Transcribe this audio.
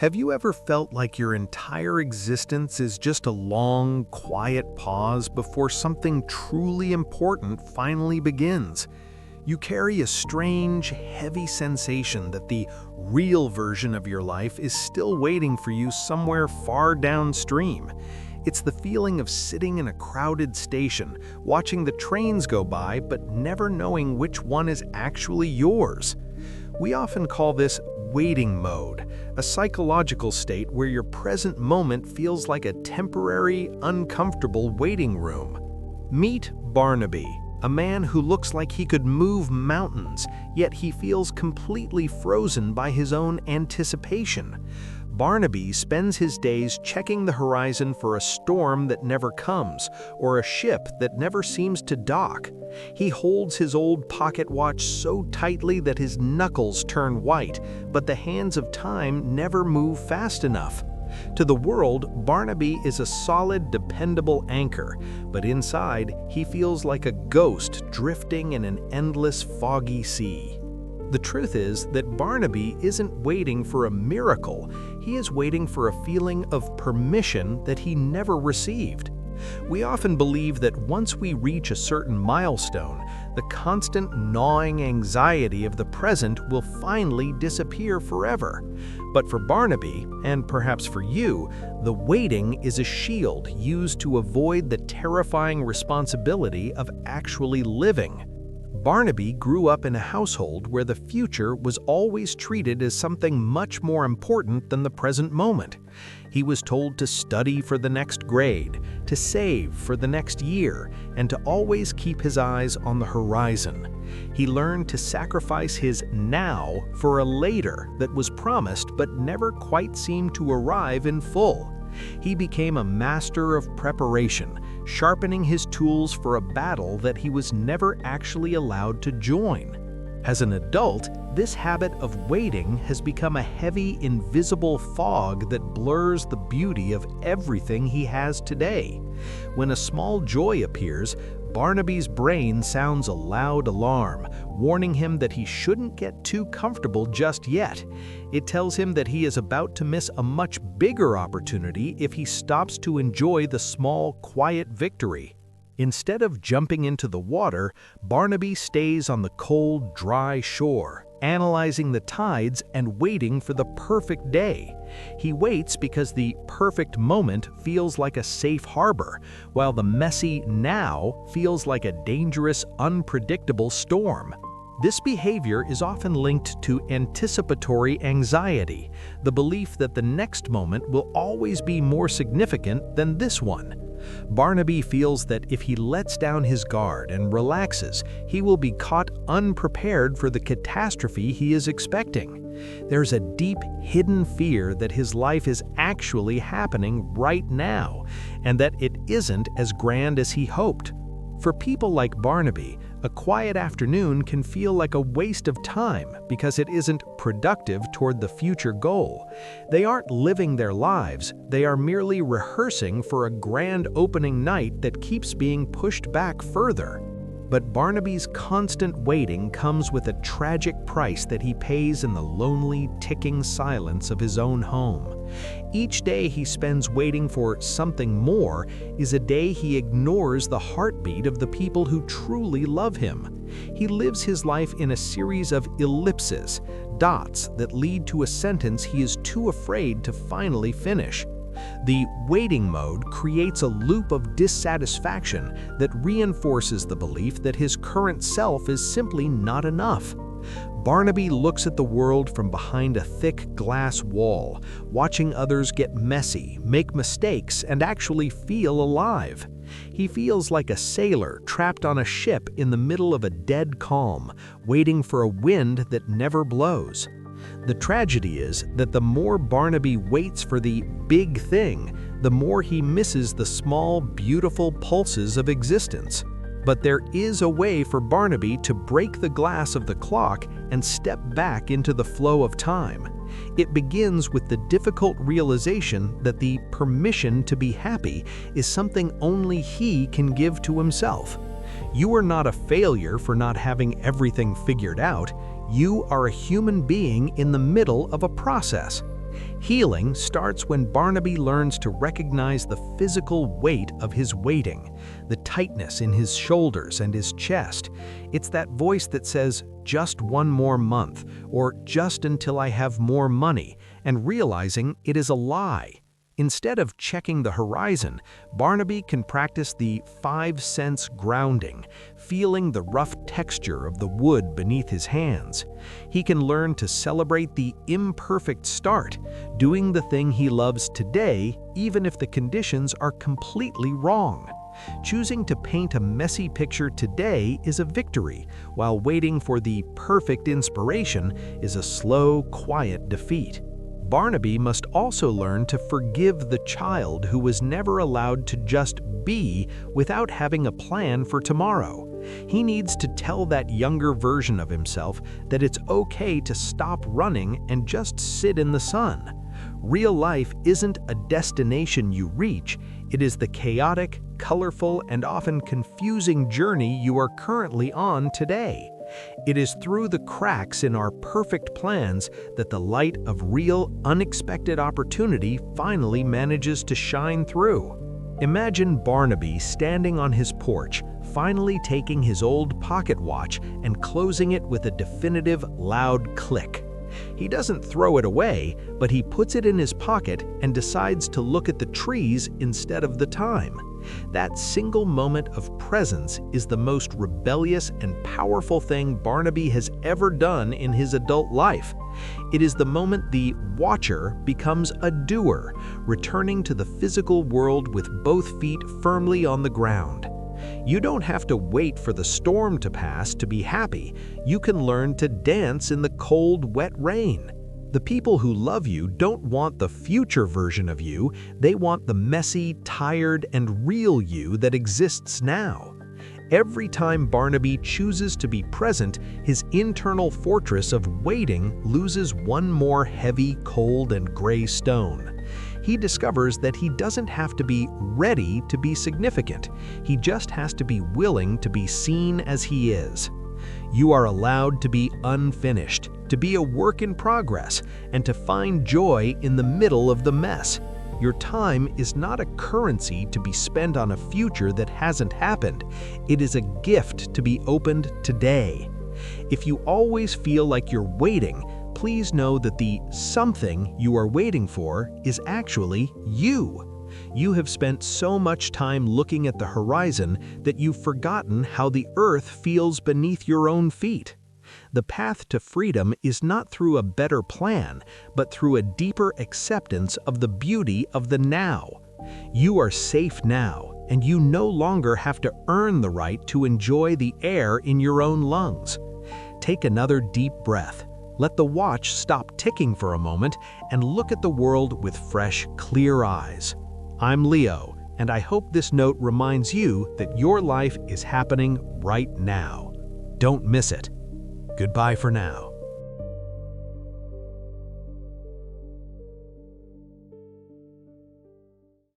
Have you ever felt like your entire existence is just a long, quiet pause before something truly important finally begins? You carry a strange, heavy sensation that the real version of your life is still waiting for you somewhere far downstream. It's the feeling of sitting in a crowded station, watching the trains go by, but never knowing which one is actually yours. We often call this waiting mode, a psychological state where your present moment feels like a temporary, uncomfortable waiting room. Meet Barnaby, a man who looks like he could move mountains, yet he feels completely frozen by his own anticipation. Barnaby spends his days checking the horizon for a storm that never comes, or a ship that never seems to dock. He holds his old pocket watch so tightly that his knuckles turn white, but the hands of time never move fast enough. To the world, Barnaby is a solid, dependable anchor, but inside, he feels like a ghost drifting in an endless, foggy sea. The truth is that Barnaby isn't waiting for a miracle, he is waiting for a feeling of permission that he never received. We often believe that once we reach a certain milestone, the constant gnawing anxiety of the present will finally disappear forever. But for Barnaby, and perhaps for you, the waiting is a shield used to avoid the terrifying responsibility of actually living. Barnaby grew up in a household where the future was always treated as something much more important than the present moment. He was told to study for the next grade, to save for the next year, and to always keep his eyes on the horizon. He learned to sacrifice his now for a later that was promised but never quite seemed to arrive in full. He became a master of preparation, sharpening his tools for a battle that he was never actually allowed to join. As an adult, this habit of waiting has become a heavy, invisible fog that blurs the beauty of everything he has today. When a small joy appears, Barnaby's brain sounds a loud alarm, warning him that he shouldn't get too comfortable just yet. It tells him that he is about to miss a much bigger opportunity if he stops to enjoy the small, quiet victory. Instead of jumping into the water, Barnaby stays on the cold, dry shore, analyzing the tides and waiting for the perfect day. He waits because the perfect moment feels like a safe harbor, while the messy now feels like a dangerous, unpredictable storm. This behavior is often linked to anticipatory anxiety, the belief that the next moment will always be more significant than this one. Barnaby feels that if he lets down his guard and relaxes, he will be caught unprepared for the catastrophe he is expecting. There's a deep, hidden fear that his life is actually happening right now, and that it isn't as grand as he hoped. For people like Barnaby, a quiet afternoon can feel like a waste of time because it isn't productive toward the future goal. They aren't living their lives, they are merely rehearsing for a grand opening night that keeps being pushed back further. But Barnaby's constant waiting comes with a tragic price that he pays in the lonely, ticking silence of his own home. Each day he spends waiting for something more is a day he ignores the heartbeat of the people who truly love him. He lives his life in a series of ellipses, dots that lead to a sentence he is too afraid to finally finish. The waiting mode creates a loop of dissatisfaction that reinforces the belief that his current self is simply not enough. Barnaby looks at the world from behind a thick glass wall, watching others get messy, make mistakes, and actually feel alive. He feels like a sailor trapped on a ship in the middle of a dead calm, waiting for a wind that never blows. The tragedy is that the more Barnaby waits for the big thing, the more he misses the small, beautiful pulses of existence. But there is a way for Barnaby to break the glass of the clock and step back into the flow of time. It begins with the difficult realization that the permission to be happy is something only he can give to himself. You are not a failure for not having everything figured out. You are a human being in the middle of a process. Healing starts when Barnaby learns to recognize the physical weight of his waiting, the tightness in his shoulders and his chest. It's that voice that says, "Just one more month," or "just until I have more money," and realizing it is a lie. Instead of checking the horizon, Barnaby can practice the 5 sense grounding, feeling the rough texture of the wood beneath his hands. He can learn to celebrate the imperfect start, doing the thing he loves today, even if the conditions are completely wrong. Choosing to paint a messy picture today is a victory, while waiting for the perfect inspiration is a slow, quiet defeat. Barnaby must also learn to forgive the child who was never allowed to just be without having a plan for tomorrow. He needs to tell that younger version of himself that it's okay to stop running and just sit in the sun. Real life isn't a destination you reach, it is the chaotic, colorful, and often confusing journey you are currently on today. It is through the cracks in our perfect plans that the light of real, unexpected opportunity finally manages to shine through. Imagine Barnaby standing on his porch, finally taking his old pocket watch and closing it with a definitive, loud click. He doesn't throw it away, but he puts it in his pocket and decides to look at the trees instead of the time. That single moment of presence is the most rebellious and powerful thing Barnaby has ever done in his adult life. It is the moment the watcher becomes a doer, returning to the physical world with both feet firmly on the ground. You don't have to wait for the storm to pass to be happy. You can learn to dance in the cold, wet rain. The people who love you don't want the future version of you, they want the messy, tired, and real you that exists now. Every time Barnaby chooses to be present, his internal fortress of waiting loses one more heavy, cold, and gray stone. He discovers that he doesn't have to be ready to be significant. He just has to be willing to be seen as he is. You are allowed to be unfinished, to be a work in progress, and to find joy in the middle of the mess. Your time is not a currency to be spent on a future that hasn't happened. It is a gift to be opened today. If you always feel like you're waiting, please know that the something you are waiting for is actually you. You have spent so much time looking at the horizon that you've forgotten how the earth feels beneath your own feet. The path to freedom is not through a better plan, but through a deeper acceptance of the beauty of the now. You are safe now, and you no longer have to earn the right to enjoy the air in your own lungs. Take another deep breath. Let the watch stop ticking for a moment and look at the world with fresh, clear eyes. I'm Leo, and I hope this note reminds you that your life is happening right now. Don't miss it. Goodbye for now.